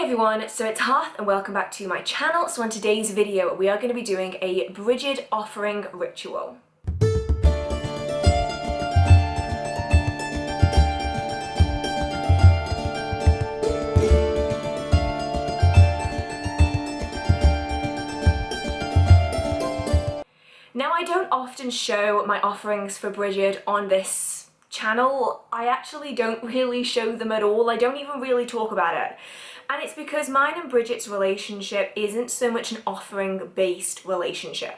everyone, so it's Hearth and welcome back to my channel. So on today's video we are going to be doing a Brighid offering ritual. Now I don't often show my offerings for Brighid on this channel. I actually don't really show them at all. I don't even really talk about it. And it's because mine and Brighid's relationship isn't so much an offering-based relationship.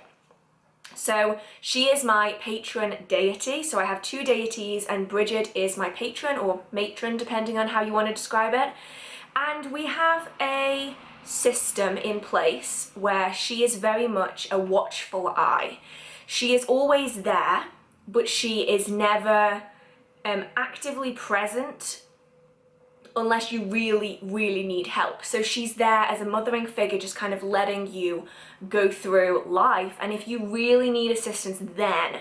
So she is my patron deity, so I have two deities and Brighid is my patron or matron depending on how you want to describe it. And we have a system in place where she is very much a watchful eye. She is always there, but she is never actively present unless you really need help. So she's there as a mothering figure, just kind of letting you go through life, and if you really need assistance, then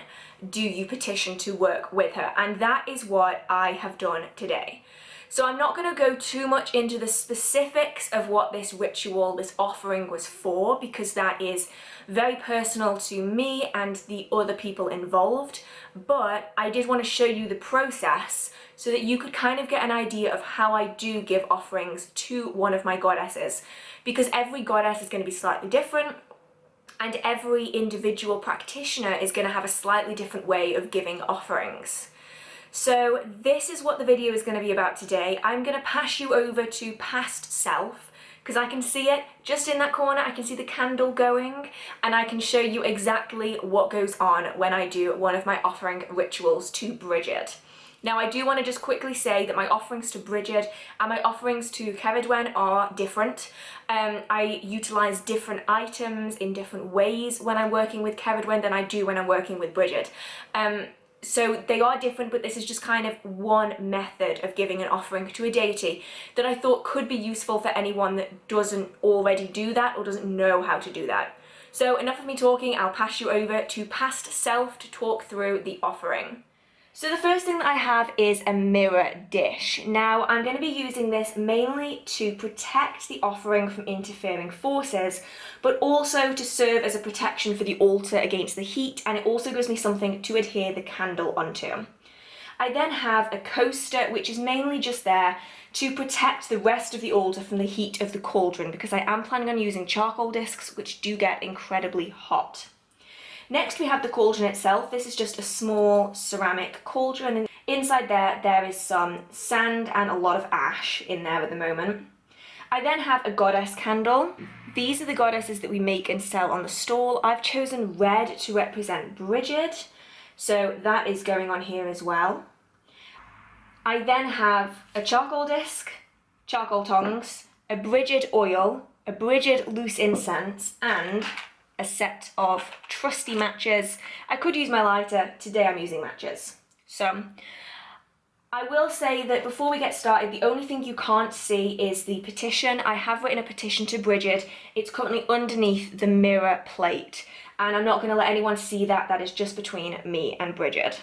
do you petition to work with her, and that is what I have done today. So I'm not going to go too much into the specifics of what this ritual, this offering was for, because that is very personal to me and the other people involved, but I did want to show you the process so that you could kind of get an idea of how I do give offerings to one of my goddesses, because every goddess is going to be slightly different and every individual practitioner is going to have a slightly different way of giving offerings. So this is what the video is going to be about today. I'm going to pass you over to past self, because I can see it just in that corner. I can see the candle going, and I can show you exactly what goes on when I do one of my offering rituals to Brighid. Now I do want to just quickly say that my offerings to Brighid and my offerings to Ceridwen are different. I utilise different items in different ways when I'm working with Ceridwen than I do when I'm working with Brighid. So they are different, but this is just kind of one method of giving an offering to a deity that I thought could be useful for anyone that doesn't already do that or doesn't know how to do that. So enough of me talking, I'll pass you over to past self to talk through the offering. So the first thing that I have is a mirror dish. Now I'm going to be using this mainly to protect the offering from interfering forces, but also to serve as a protection for the altar against the heat, and it also gives me something to adhere the candle onto. I then have a coaster, which is mainly just there to protect the rest of the altar from the heat of the cauldron, because I am planning on using charcoal discs, which do get incredibly hot. Next we have the cauldron itself. This is just a small ceramic cauldron, and inside there is some sand and a lot of ash in there at the moment. I then have a goddess candle. These are the goddesses that we make and sell on the stall. I've chosen red to represent Brighid, so that is going on here as well. I then have a charcoal disc, charcoal tongs, a Brighid oil, a Brighid loose incense, and a set of trusty matches. I could use my lighter, today I'm using matches. So I will say that before we get started, the only thing you can't see is the petition. I have written a petition to Brighid. It's currently underneath the mirror plate, and I'm not going to let anyone see that. That is just between me and Brighid.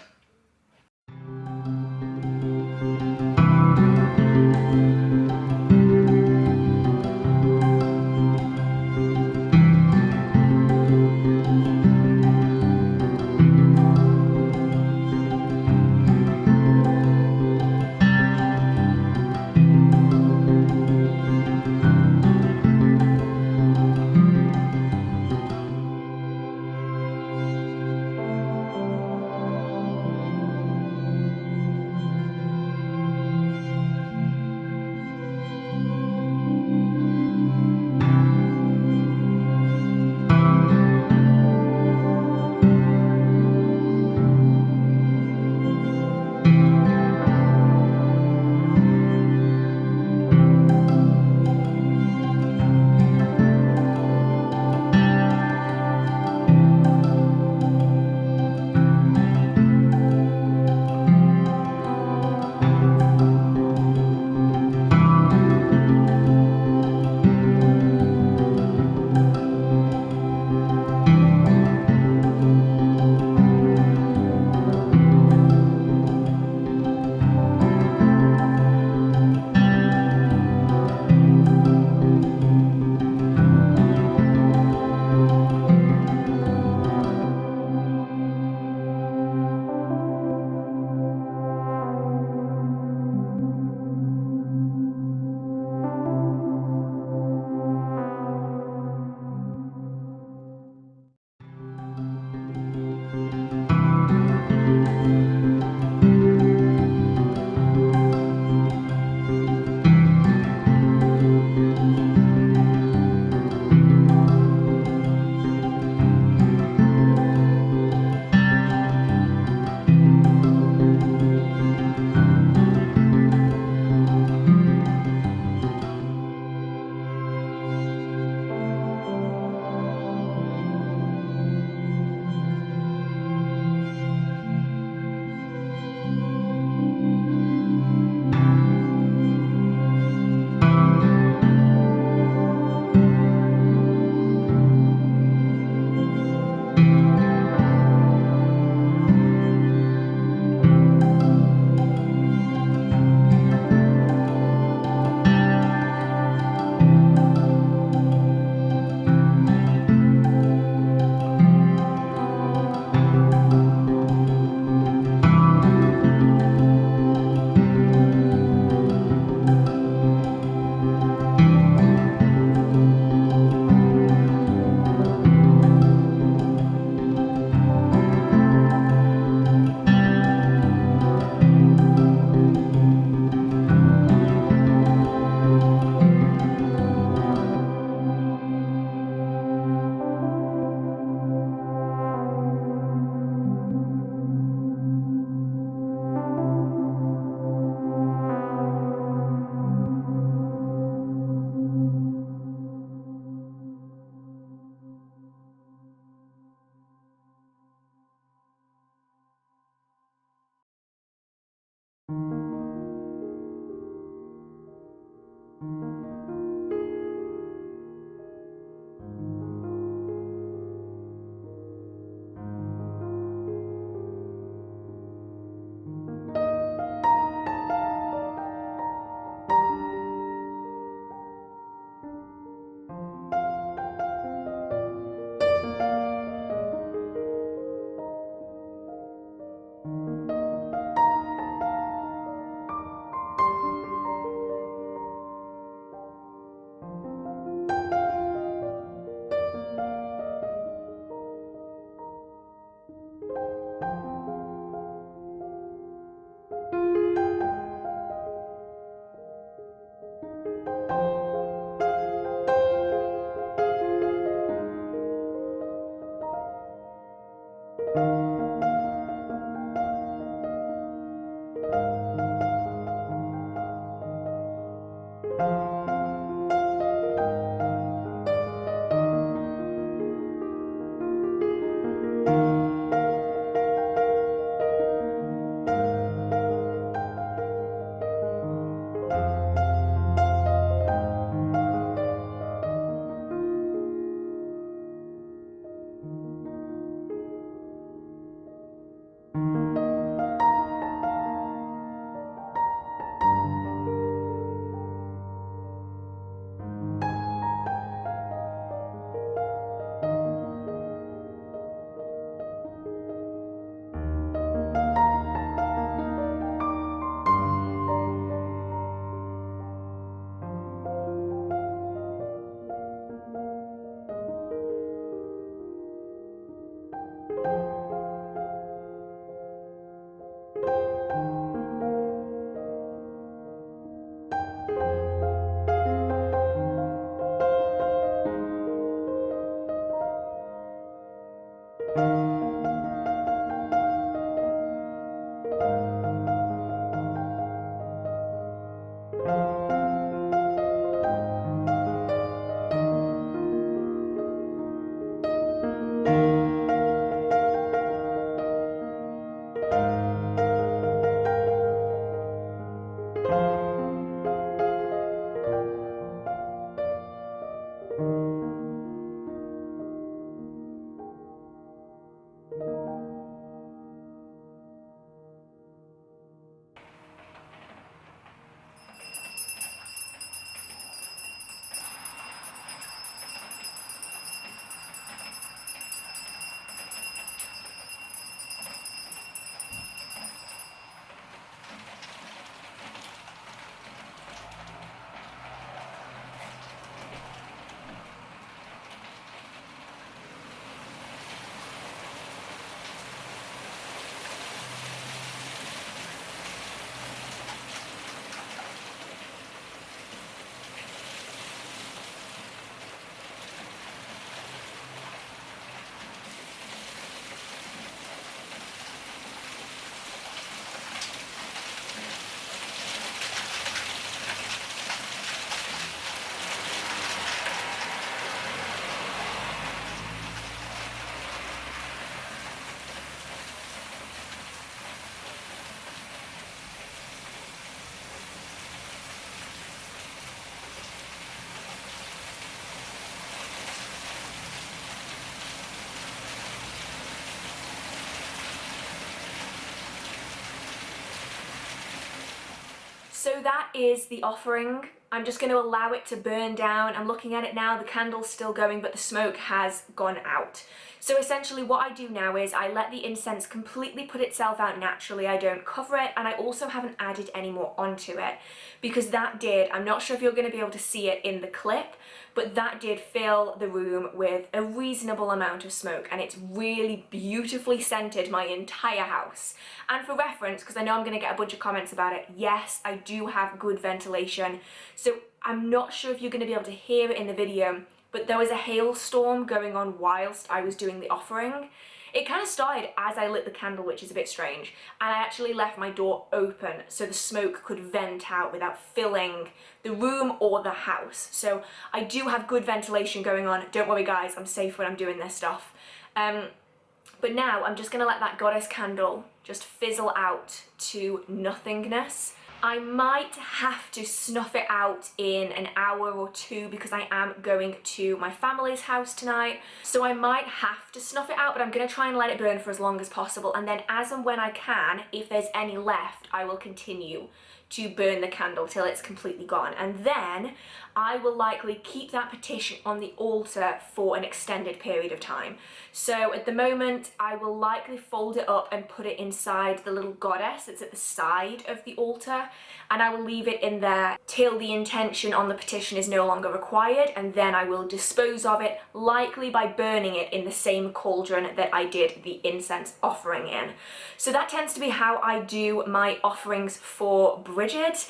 So that is the offering. I'm just going to allow it to burn down. I'm looking at it now, the candle's still going, but the smoke has gone out. So essentially what I do now is I let the incense completely put itself out naturally. I don't cover it, and I also haven't added any more onto it, because that did, I'm not sure if you're going to be able to see it in the clip, but that did fill the room with a reasonable amount of smoke, and it's really beautifully scented my entire house. And for reference, because I know I'm going to get a bunch of comments about it, yes, I do have good ventilation. So I'm not sure if you're going to be able to hear it in the video, but there was a hailstorm going on whilst I was doing the offering. It kind of started as I lit the candle, which is a bit strange, and I actually left my door open so the smoke could vent out without filling the room or the house. So I do have good ventilation going on. Don't worry guys, I'm safe when I'm doing this stuff. But now I'm just going to let that goddess candle just fizzle out to nothingness. I might have to snuff it out in an hour or two because I am going to my family's house tonight. So I might have to snuff it out, but I'm going to try and let it burn for as long as possible. And then as and when I can, if there's any left, I will continue to burn the candle till it's completely gone. And then I will likely keep that petition on the altar for an extended period of time. So at the moment, I will likely fold it up and put it inside the little goddess that's at the side of the altar, and I will leave it in there till the intention on the petition is no longer required, and then I will dispose of it, likely by burning it in the same cauldron that I did the incense offering in. So that tends to be how I do my offerings for Brighid.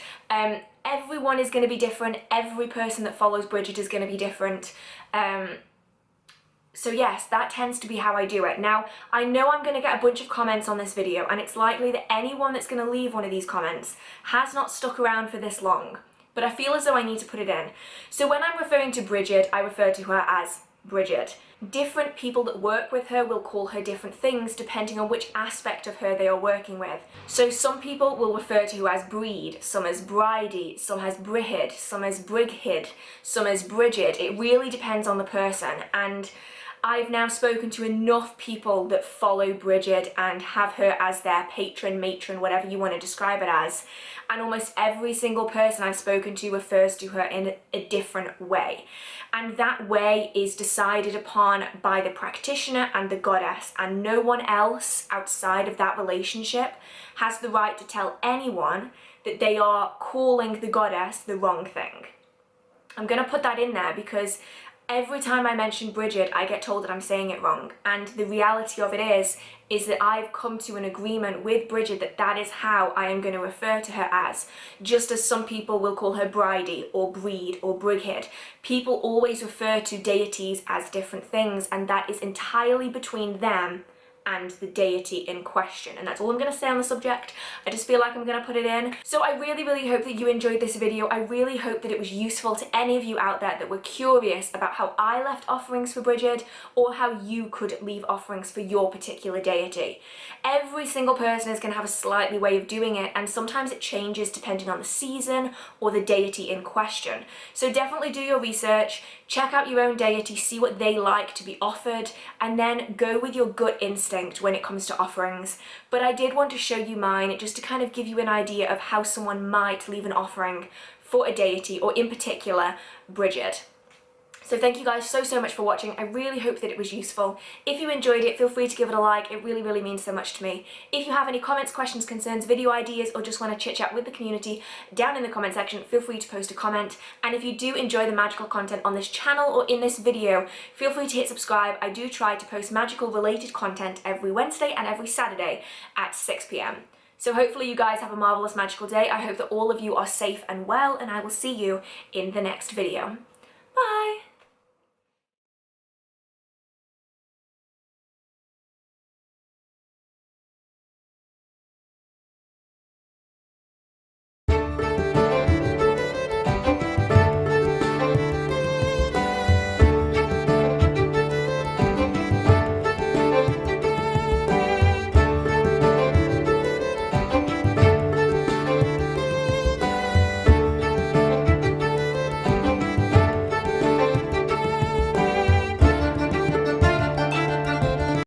Everyone is going to be different. Every person that follows Brighid is going to be different. So yes, that tends to be how I do it. Now, I know I'm going to get a bunch of comments on this video, and it's likely that anyone that's going to leave one of these comments has not stuck around for this long, but I feel as though I need to put it in. So when I'm referring to Brighid, I refer to her as Brighid. Different people that work with her will call her different things depending on which aspect of her they are working with. So some people will refer to her as Breed, some as Brighid, some as Brighid, some as Brighid, some as Brighid. It really depends on the person, and I've now spoken to enough people that follow Brighid and have her as their patron, matron, whatever you want to describe it as, and almost every single person I've spoken to refers to her in a different way. And that way is decided upon by the practitioner and the goddess, and no one else outside of that relationship has the right to tell anyone that they are calling the goddess the wrong thing. I'm going to put that in there because every time I mention Brighid, I get told that I'm saying it wrong, and the reality of it is that I've come to an agreement with Brighid that that is how I am going to refer to her as, just as some people will call her Brighid or Breed or Brighid. People always refer to deities as different things, and that is entirely between them and the deity in question, and that's all I'm going to say on the subject. I just feel like I'm going to put it in. So I really hope that you enjoyed this video. I really hope that it was useful to any of you out there that were curious about how I left offerings for Brighid, or how you could leave offerings for your particular deity. Every single person is going to have a slightly way of doing it, and sometimes it changes depending on the season or the deity in question. So definitely do your research, check out your own deity, see what they like to be offered, and then go with your gut instinct when it comes to offerings. But I did want to show you mine just to kind of give you an idea of how someone might leave an offering for a deity, or in particular Brighid. So thank you guys so much for watching. I really hope that it was useful. If you enjoyed it, feel free to give it a like. It really means so much to me. If you have any comments, questions, concerns, video ideas, or just want to chit chat with the community, down in the comment section, feel free to post a comment. And if you do enjoy the magical content on this channel or in this video, feel free to hit subscribe. I do try to post magical related content every Wednesday and every Saturday at 6 p.m. So hopefully you guys have a marvelous magical day. I hope that all of you are safe and well, and I will see you in the next video.